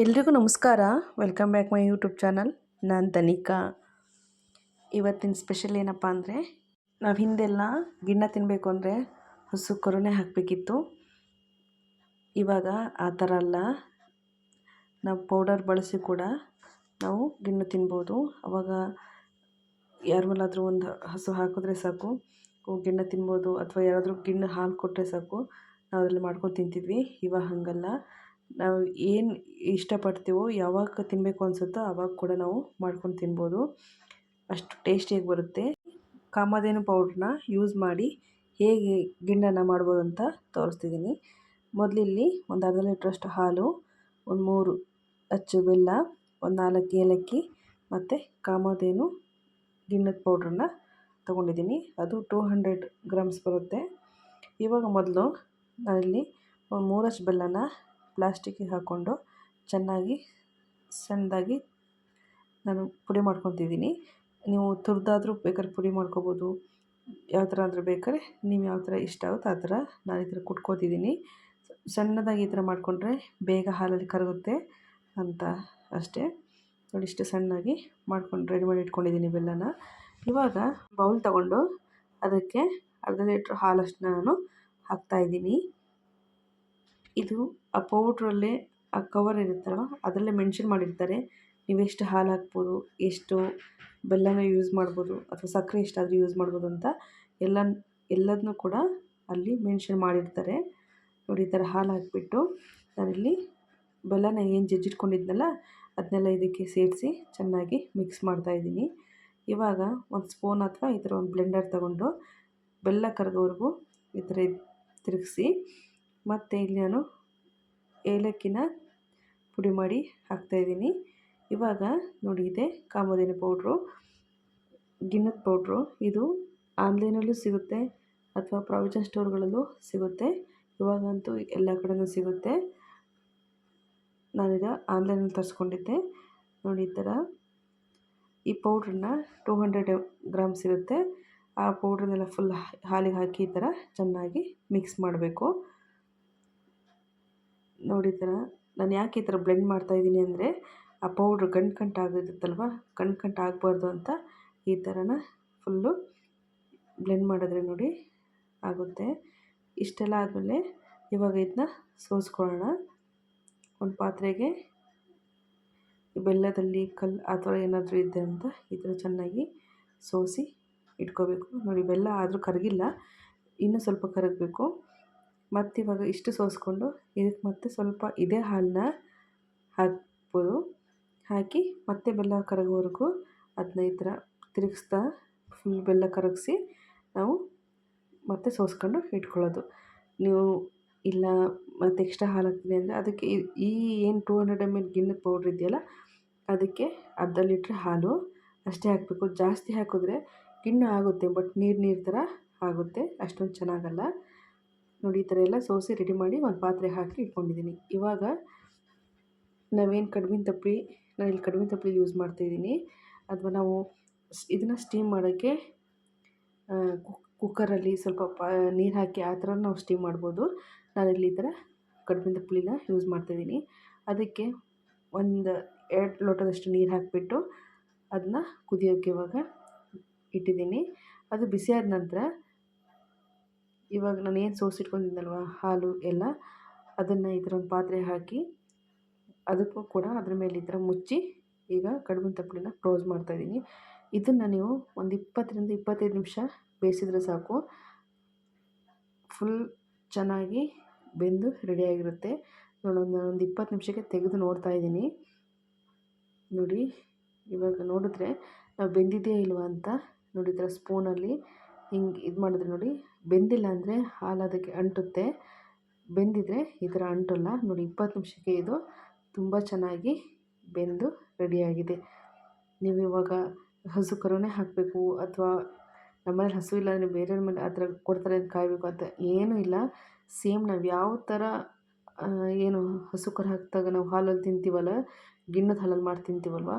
ಎಲ್ರಿಗೂ ನಮಸ್ಕಾರ. Welcome back my YouTube channel. ನಾನು ತನಿಕಾ. ಇವತ್ತಿನ ಸ್ಪೆಷಲ್ ಏನಪ್ಪ ಅಂದರೆ, ನಾವು ಹಿಂದೆಲ್ಲ ಗಿಣ್ಣ ತಿನ್ನಬೇಕು ಅಂದರೆ ಹಸು ಕರುನೇ ಹಾಕಬೇಕಿತ್ತು. ಇವಾಗ ಆ ಥರ ಅಲ್ಲ, ನಾವು ಪೌಡರ್ ಬಳಸಿ ಕೂಡ ನಾವು ಗಿಣ್ಣು ತಿನ್ಬೋದು. ಅವಾಗ ಯಾರ ಮೇಲಾದರೂ ಒಂದು ಹಸು ಹಾಕಿದ್ರೆ ಸಾಕು, ಗಿಣ್ಣು ತಿನ್ಬೋದು. ಅಥವಾ ಯಾರಾದರೂ ಗಿಣ್ಣು ಹಾಲು ಕೊಟ್ಟರೆ ಸಾಕು, ನಾವು ಅದರಲ್ಲಿ ಮಾಡ್ಕೊಂಡು ತಿಂತಿದ್ವಿ. ಇವಾಗ ಹಾಗಲ್ಲ, ನಾವು ಏನು ಇಷ್ಟಪಡ್ತೀವೋ, ಯಾವಾಗ ತಿನ್ನಬೇಕು ಅನಿಸುತ್ತೋ ಆವಾಗ ಕೂಡ ನಾವು ಮಾಡ್ಕೊಂಡು ತಿನ್ಬೋದು. ಅಷ್ಟು ಟೇಸ್ಟಿಯಾಗಿ ಬರುತ್ತೆ. ಕಾಮಧೇನು ಪೌಡ್ರನ್ನ ಯೂಸ್ ಮಾಡಿ ಹೇಗೆ ಗಿಣ್ಣನ್ನು ಮಾಡ್ಬೋದು ಅಂತ ತೋರಿಸ್ತಿದ್ದೀನಿ. ಮೊದಲಿಲ್ಲಿ ಒಂದು ಅರ್ಧ ಲೀಟ್ರಷ್ಟು ಹಾಲು, ಒಂದು 3 ಅಚ್ಚು ಬೆಲ್ಲ, ಒಂದು 4 ಏಲಕ್ಕಿ ಮತ್ತು ಕಾಮಧೇನು ಗಿಣ್ಣದ ಪೌಡ್ರನ್ನ ತೊಗೊಂಡಿದ್ದೀನಿ. ಅದು 200 ಗ್ರಾಮ್ಸ್ ಬರುತ್ತೆ. ಇವಾಗ ಮೊದಲು ನಾನಿಲ್ಲಿ ಒಂದು 3 ಬೆಲ್ಲನ ಪ್ಲಾಸ್ಟಿಕ್ಕಿಗೆ ಹಾಕ್ಕೊಂಡು ಚೆನ್ನಾಗಿ ಸಣ್ಣದಾಗಿ ನಾನು ಪುಡಿ ಮಾಡ್ಕೊತಿದ್ದೀನಿ. ನೀವು ತುರಿದಾದರೂ ಬೇಕಾದ್ರೆ ಪುಡಿ ಮಾಡ್ಕೊಬೋದು. ಯಾವ ಥರ ಅಂದರೆ ಬೇಕಾದ್ರೆ ನೀವು ಯಾವ ಥರ ಇಷ್ಟ ಆಗುತ್ತೋ ಆ ಥರ ನಾನು ಈ ಥರ ಕುಟ್ಕೋತಿದ್ದೀನಿ. ಸಣ್ಣದಾಗಿ ಈ ಥರ ಮಾಡಿಕೊಂಡ್ರೆ ಬೇಗ ಹಾಲಲ್ಲಿ ಕರಗುತ್ತೆ ಅಂತ ಅಷ್ಟೇ. ನೋಡಿ, ಇಷ್ಟು ಸಣ್ಣದಾಗಿ ಮಾಡ್ಕೊಂಡು ರೆಡಿ ಮಾಡಿ ಇಟ್ಕೊಂಡಿದ್ದೀನಿ ಬೆಲ್ಲನ. ಇವಾಗ ಬೌಲ್ ತಗೊಂಡು ಅದಕ್ಕೆ ಅರ್ಧ ಲೀಟ್ರ್ ಹಾಲಷ್ಟು ನಾನು ಹಾಕ್ತಾಯಿದ್ದೀನಿ. ಇದು ಆ ಪೌಡ್ರಲ್ಲೇ ಆ ಕವರ್ ಇರುತ್ತಲ್ಲ, ಅದರಲ್ಲೇ ಮೆನ್ಷನ್ ಮಾಡಿರ್ತಾರೆ ನೀವು ಎಷ್ಟು ಹಾಲು ಹಾಕ್ಬೋದು, ಎಷ್ಟು ಬೆಲ್ಲನ ಯೂಸ್ ಮಾಡ್ಬೋದು, ಅಥವಾ ಸಕ್ಕರೆ ಎಷ್ಟಾದರೂ ಯೂಸ್ ಮಾಡ್ಬೋದು ಅಂತ ಎಲ್ಲದನ್ನೂ ಕೂಡ ಅಲ್ಲಿ ಮೆನ್ಷನ್ ಮಾಡಿರ್ತಾರೆ. ನೋಡಿ, ಈ ಥರ ಹಾಲು ಹಾಕಿಬಿಟ್ಟು ನಾನಿಲ್ಲಿ ಬೆಲ್ಲನ ಏನು ಜಜ್ಜಿಟ್ಕೊಂಡಿದ್ನಲ್ಲ ಅದನ್ನೆಲ್ಲ ಇದಕ್ಕೆ ಸೇರಿಸಿ ಚೆನ್ನಾಗಿ ಮಿಕ್ಸ್ ಮಾಡ್ತಾಯಿದ್ದೀನಿ. ಇವಾಗ ಒಂದು ಸ್ಪೂನ್ ಅಥವಾ ಈ ಥರ ಒಂದು ಬ್ಲೆಂಡರ್ ತಗೊಂಡು ಬೆಲ್ಲ ಕರಗೋವರೆಗೂ ಈ ಥರ ತಿರುಗಿಸಿ, ಮತ್ತು ಇಲ್ಲಿ ನಾನು ಏಲಕ್ಕಿನ ಪುಡಿ ಮಾಡಿ ಹಾಕ್ತಾಯಿದ್ದೀನಿ. ಇವಾಗ ನೋಡಿ, ಇದೆ ಕಾಮಧೇನು ಪೌಡ್ರು, ಗಿಣ್ಣದ ಪೌಡ್ರು. ಇದು ಆನ್ಲೈನಲ್ಲೂ ಸಿಗುತ್ತೆ ಅಥವಾ ಪ್ರಾವಿಷನ್ ಸ್ಟೋರ್ಗಳಲ್ಲೂ ಸಿಗುತ್ತೆ. ಇವಾಗಂತೂ ಎಲ್ಲ ಕಡೆಯೂ ಸಿಗುತ್ತೆ. ನಾನಿದು ಆನ್ಲೈನಲ್ಲಿ ತರಿಸ್ಕೊಂಡಿದ್ದೆ. ನೋಡಿ, ಈ ಥರ ಈ ಪೌಡ್ರನ್ನ 200 ಗ್ರಾಮ್ಸ್ ಇರುತ್ತೆ. ಆ ಪೌಡ್ರನ್ನೆಲ್ಲ ಫುಲ್ ಹಾಲಿಗೆ ಹಾಕಿ ಈ ಥರ ಚೆನ್ನಾಗಿ ಮಿಕ್ಸ್ ಮಾಡಬೇಕು. ನೋಡಿ, ಈ ಥರ ನಾನು ಯಾಕೆ ಈ ಥರ ಬ್ಲೆಂಡ್ ಮಾಡ್ತಾಯಿದ್ದೀನಿ ಅಂದರೆ, ಆ ಪೌಡ್ರ್ ಗಂಟು ಆಗಿರುತ್ತಲ್ವ, ಗಂಟು ಆಗಬಾರ್ದು ಅಂತ ಈ ಥರನ ಫುಲ್ಲು ಬ್ಲೆಂಡ್ ಮಾಡಿದ್ರೆ ನೋಡಿ ಆಗುತ್ತೆ. ಇಷ್ಟೆಲ್ಲ ಆದಮೇಲೆ ಇವಾಗ ಇದನ್ನ ಸೋಸ್ಕೊಳ್ಳೋಣ. ಒಂದು ಪಾತ್ರೆಗೆ ಬೆಲ್ಲದಲ್ಲಿ ಕಲ್ಲು ಆ ಥರ ಏನಾದರೂ ಇದೆ ಅಂತ ಈ ಥರ ಚೆನ್ನಾಗಿ ಸೋಸಿ ಇಟ್ಕೋಬೇಕು. ನೋಡಿ, ಬೆಲ್ಲ ಆದರೂ ಕರಗಿಲ್ಲ, ಇನ್ನೂ ಸ್ವಲ್ಪ ಕರಗಬೇಕು. ಮತ್ತು ಇವಾಗ ಇಷ್ಟು ಸೋಸ್ಕೊಂಡು ಇದಕ್ಕೆ ಮತ್ತೆ ಸ್ವಲ್ಪ ಇದೇ ಹಾಲನ್ನ ಹಾಕ್ಬೋದು. ಹಾಕಿ ಮತ್ತೆ ಬೆಲ್ಲ ಕರಗೋವರೆಗೂ ಅದನ್ನ ಈ ಥರ ತಿರುಗಿಸ್ತಾ ಫುಲ್ ಬೆಲ್ಲ ಕರಗಿಸಿ ನಾವು ಮತ್ತೆ ಸೋಸ್ಕೊಂಡು ಇಟ್ಕೊಳ್ಳೋದು. ನೀವು ಇಲ್ಲ ಮತ್ತು ಎಕ್ಸ್ಟ್ರಾ ಹಾಲು ಹಾಕ್ತೀನಿ ಅಂದರೆ ಅದಕ್ಕೆ ಈ ಏನು 200 ml ಗಿಣ್ಣದ ಪೌಡ್ರ್ ಇದೆಯಲ್ಲ, ಅದಕ್ಕೆ ಅರ್ಧ ಲೀಟ್ರ್ ಹಾಲು ಅಷ್ಟೇ ಹಾಕಬೇಕು. ಜಾಸ್ತಿ ಹಾಕಿದ್ರೆ ಗಿಣ್ಣು ಆಗುತ್ತೆ, ಬಟ್ ನೀರು ಥರ ಆಗುತ್ತೆ, ಅಷ್ಟೊಂದು ಚೆನ್ನಾಗಲ್ಲ. ನೋಡಿ, ಈ ಥರ ಎಲ್ಲ ಸೋಸಿ ರೆಡಿ ಮಾಡಿ ಒಂದು ಪಾತ್ರೆಗೆ ಹಾಕಿ ಇಟ್ಕೊಂಡಿದ್ದೀನಿ. ಇವಾಗ ನಾವೇನು ಕಡ್ಬಿನ ತಪ್ಪಲಿ, ನಾನಿಲ್ಲಿ ಕಡ್ಬಿನ ತಪ್ಪಲಿ ಯೂಸ್ ಮಾಡ್ತಾಯಿದ್ದೀನಿ. ಅಥವಾ ನಾವು ಇದನ್ನು ಸ್ಟೀಮ್ ಮಾಡೋಕ್ಕೆ ಕುಕ್ಕರಲ್ಲಿ ಸ್ವಲ್ಪ ನೀರು ಹಾಕಿ ಆ ಥರ ನಾವು ಸ್ಟೀಮ್ ಮಾಡ್ಬೋದು. ನಾನಿಲ್ಲಿ ಈ ಥರ ಕಡ್ಬಿನ ತಪ್ಪಲಿನ ಯೂಸ್ ಮಾಡ್ತಾಯಿದ್ದೀನಿ. ಅದಕ್ಕೆ ಒಂದು 2 ಲೋಟದಷ್ಟು ನೀರು ಹಾಕಿಬಿಟ್ಟು ಅದನ್ನ ಕುದಿಯೋಕ್ಕೆ ಇವಾಗ ಇಟ್ಟಿದ್ದೀನಿ. ಅದು ಬಿಸಿಯಾದ ನಂತರ ಇವಾಗ ನಾನು ಏನು ಸೋಸಿಟ್ಕೊಂಡಿದ್ನಲ್ವ ಹಾಲು ಎಲ್ಲ, ಅದನ್ನು ಈ ಥರ ಒಂದು ಪಾತ್ರೆ ಹಾಕಿ ಅದಕ್ಕೂ ಕೂಡ ಅದ್ರ ಮೇಲೆ ಈ ಥರ ಮುಚ್ಚಿ ಈಗ ಕಡ್ಬಿನ ತಪ್ಪಲಿನ ಕ್ಲೋಸ್ ಮಾಡ್ತಾಯಿದ್ದೀನಿ. ಇದನ್ನು ನೀವು ಒಂದು 20ರಿಂದ 25 ನಿಮಿಷ ಬೇಯಿಸಿದ್ರೆ ಸಾಕು, ಫುಲ್ ಚೆನ್ನಾಗಿ ಬೆಂದು ರೆಡಿಯಾಗಿರುತ್ತೆ. ಒಂದು 20 ನಿಮಿಷಕ್ಕೆ ತೆಗೆದು ನೋಡ್ತಾಯಿದ್ದೀನಿ. ನೋಡಿ, ಇವಾಗ ನೋಡಿದ್ರೆ ನಾವು ಬೆಂದಿದೆಯಾ ಇಲ್ವಾ ಅಂತ ನೋಡಿ, ಈ ಥರ ಸ್ಪೂನಲ್ಲಿ ಹಿಂಗೆ ಇದು ಮಾಡಿದ್ರೆ ನೋಡಿ, ಬೆಂದಿಲ್ಲ ಅಂದರೆ ಹಾಲು ಅದಕ್ಕೆ ಅಂಟುತ್ತೆ, ಬೆಂದಿದ್ರೆ ಈ ಥರ ಅಂಟಲ್ಲ. ನೋಡಿ, 20 ನಿಮಿಷಕ್ಕೆ ಇದು ತುಂಬ ಚೆನ್ನಾಗಿ ಬೆಂದು ರೆಡಿಯಾಗಿದೆ. ನೀವು ಇವಾಗ ಹಸು ಕರುನೇ ಹಾಕಬೇಕು, ಅಥವಾ ನಮ್ಮನೇಲಿ ಹಸು ಇಲ್ಲ ಅಂದರೆ ಬೇರೆಯವ್ರ ಮನೆ ಆ ಥರ ಕೊಡ್ತಾರೆ ಅಂತ ಕಾಯಬೇಕು ಅಂತ ಏನೂ ಇಲ್ಲ. ಸೇಮ್ ನಾವು ಯಾವ ಥರ ಏನು ಹಸು ಕರು ಹಾಕಿದಾಗ ನಾವು ಹಾಲಲ್ಲಿ ತಿಂತೀವಲ್ಲ, ಗಿಣ್ಣದ ಹಾಲಲ್ಲಿ ಮಾಡಿ ತಿಂತೀವಲ್ವ,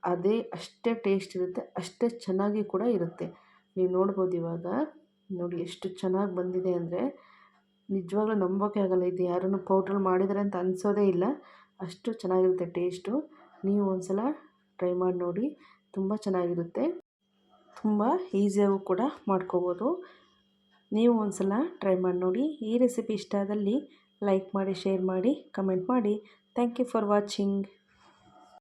ಅದೇ ಅಷ್ಟೇ ಟೇಸ್ಟ್ ಇರುತ್ತೆ, ಅಷ್ಟೇ ಚೆನ್ನಾಗಿ ಕೂಡ ಇರುತ್ತೆ. ನೀವು ನೋಡ್ಬೋದು ಇವಾಗ. ನೋಡಿ, ಎಷ್ಟು ಚೆನ್ನಾಗಿ ಬಂದಿದೆ ಅಂದರೆ ನಿಜವಾಗ್ಲೂ ನಂಬೋಕೆ ಆಗೋಲ್ಲ. ಇದು ಯಾರೂ ಪೌಡ್ರಲ್ಲಿ ಮಾಡಿದ್ದಾರೆ ಅಂತ ಅನಿಸೋದೇ ಇಲ್ಲ. ಅಷ್ಟು ಚೆನ್ನಾಗಿರುತ್ತೆ ಟೇಸ್ಟು. ನೀವು ಒಂದು ಸಲ ಟ್ರೈ ಮಾಡಿ ನೋಡಿ, ತುಂಬ ಚೆನ್ನಾಗಿರುತ್ತೆ. ತುಂಬ ಈಸಿಯಾಗೂ ಕೂಡ ಮಾಡ್ಕೋಬೋದು. ನೀವು ಒಂದು ಸಲ ಟ್ರೈ ಮಾಡಿ ನೋಡಿ. ಈ ರೆಸಿಪಿ ಇಷ್ಟ ಆದಲ್ಲಿ ಲೈಕ್ ಮಾಡಿ, ಶೇರ್ ಮಾಡಿ, ಕಮೆಂಟ್ ಮಾಡಿ. Thank you for watching.